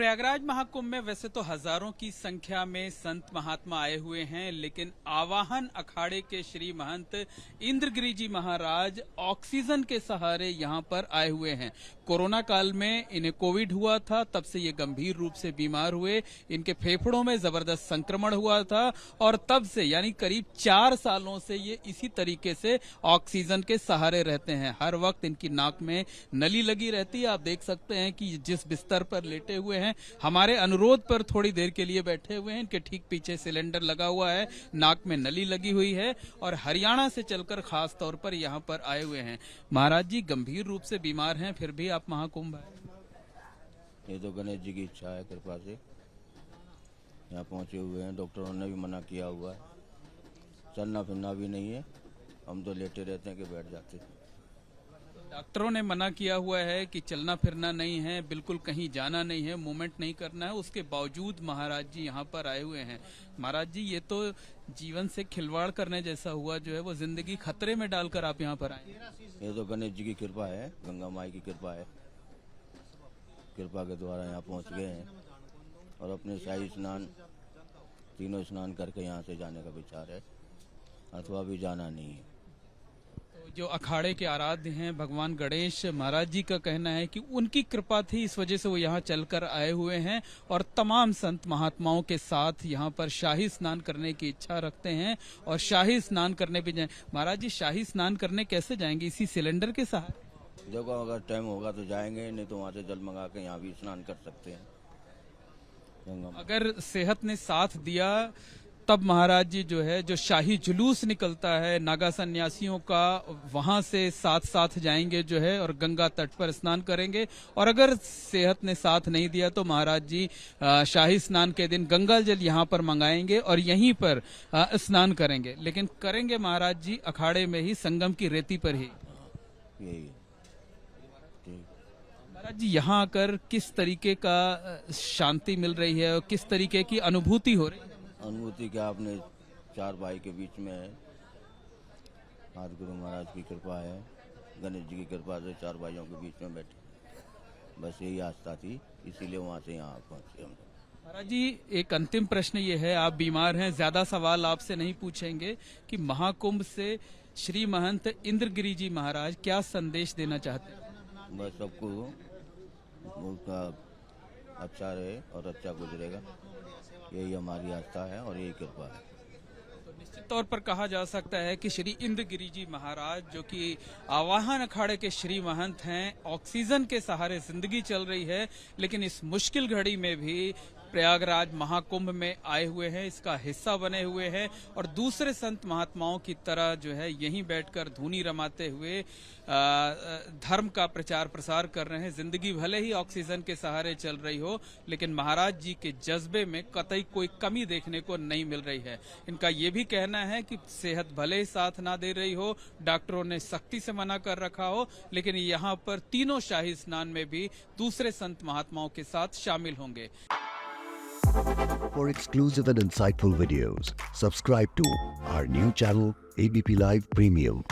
प्रयागराज महाकुंभ में वैसे तो हजारों की संख्या में संत महात्मा आए हुए हैं, लेकिन आवाहन अखाड़े के श्री महंत इंद्रगिरी जी महाराज ऑक्सीजन के सहारे यहां पर आए हुए हैं। कोरोना काल में इन्हें कोविड हुआ था, तब से ये गंभीर रूप से बीमार हुए। इनके फेफड़ों में जबरदस्त संक्रमण हुआ था और तब से यानी करीब 4 सालों से ये इसी तरीके से ऑक्सीजन के सहारे रहते हैं। हर वक्त इनकी नाक में नली लगी रहती है। आप देख सकते हैं कि जिस बिस्तर पर लेटे हुए हैं, हमारे अनुरोध पर थोड़ी देर के लिए बैठे हुए हैं। इनके ठीक पीछे सिलेंडर लगा हुआ है, नाक में नली लगी हुई है और हरियाणा से चलकर खास तौर पर यहाँ पर आए हुए हैं। महाराज जी गंभीर रूप से बीमार हैं, फिर भी आप महाकुंभ आए। ये तो गणेश जी की इच्छा है, कृपा से यहाँ पहुँचे हुए हैं। डॉक्टरों ने भी मना किया हुआ है, चलना फिरना भी नहीं है। हम तो लेटे रहते हैं कि बैठ जाते हैं। डॉक्टरों ने मना किया हुआ है कि चलना फिरना नहीं है, बिल्कुल कहीं जाना नहीं है, मूवमेंट नहीं करना है। उसके बावजूद महाराज जी यहाँ पर आए हुए हैं। महाराज जी ये तो जीवन से खिलवाड़ करने जैसा हुआ, जो है वो जिंदगी खतरे में डालकर आप यहाँ पर आए। ये तो गणेश जी की कृपा है, गंगा माई की कृपा है। कृपा के द्वारा यहाँ पहुँच गए हैं और अपने शाही स्नान तीनों स्नान करके यहाँ से जाने का विचार है, अथवा भी जाना नहीं है। जो अखाड़े के आराध्य हैं भगवान गणेश, महाराज जी का कहना है कि उनकी कृपा थी, इस वजह से वो यहाँ चलकर आए हुए हैं और तमाम संत महात्माओं के साथ यहाँ पर शाही स्नान करने की इच्छा रखते हैं और शाही स्नान करने भी जाएं। महाराज जी शाही स्नान करने कैसे जाएंगे? इसी सिलेंडर के सहारे? देखो अगर टाइम होगा तो जाएंगे, नहीं तो वहाँ से जल मंगा के यहाँ भी स्नान कर सकते हैं। अगर सेहत ने साथ दिया तब महाराज जी जो है, जो शाही जुलूस निकलता है नागा सन्यासियों का, वहां से साथ साथ जाएंगे जो है और गंगा तट पर स्नान करेंगे। और अगर सेहत ने साथ नहीं दिया तो महाराज जी शाही स्नान के दिन गंगा जल यहाँ पर मंगाएंगे और यहीं पर स्नान करेंगे। लेकिन करेंगे महाराज जी अखाड़े में ही, संगम की रेती पर ही। महाराज जी यहाँ आकर किस तरीके का शांति मिल रही है और किस तरीके की अनुभूति हो रही है? अनुभूति क्या, अपने 4 भाई के बीच में है। आज गुरु महाराज की कृपा है, गणेश जी की कृपा से 4 भाइयों के बीच में बैठे। बस यही आस्था थी, इसीलिए वहाँ से यहाँ पहुँचे हम। महाराज जी एक अंतिम प्रश्न ये है, आप बीमार हैं, ज्यादा सवाल आपसे नहीं पूछेंगे कि महाकुंभ से श्री महंत इंद्रगिरी जी महाराज क्या संदेश देना चाहते हैं? बस सबको उसका अच्छा रहे और अच्छा गुजरेगा, यही हमारी आस्था है और यही कृपा है। तो निश्चित तौर पर कहा जा सकता है कि श्री इंद्रगिरी जी महाराज, जो कि आवाहन अखाड़े के श्री महंत हैं, ऑक्सीजन के सहारे जिंदगी चल रही है, लेकिन इस मुश्किल घड़ी में भी प्रयागराज महाकुंभ में आए हुए हैं, इसका हिस्सा बने हुए हैं और दूसरे संत महात्माओं की तरह जो है यहीं बैठकर धूनी रमाते हुए धर्म का प्रचार प्रसार कर रहे हैं। जिंदगी भले ही ऑक्सीजन के सहारे चल रही हो, लेकिन महाराज जी के जज्बे में कतई कोई कमी देखने को नहीं मिल रही है। इनका ये भी कहना है कि सेहत भले ही साथ ना दे रही हो, डॉक्टरों ने सख्ती से मना कर रखा हो, लेकिन यहाँ पर तीनों शाही स्नान में भी दूसरे संत महात्माओं के साथ शामिल होंगे। For exclusive and insightful videos, subscribe to our new channel ABP Live Premium.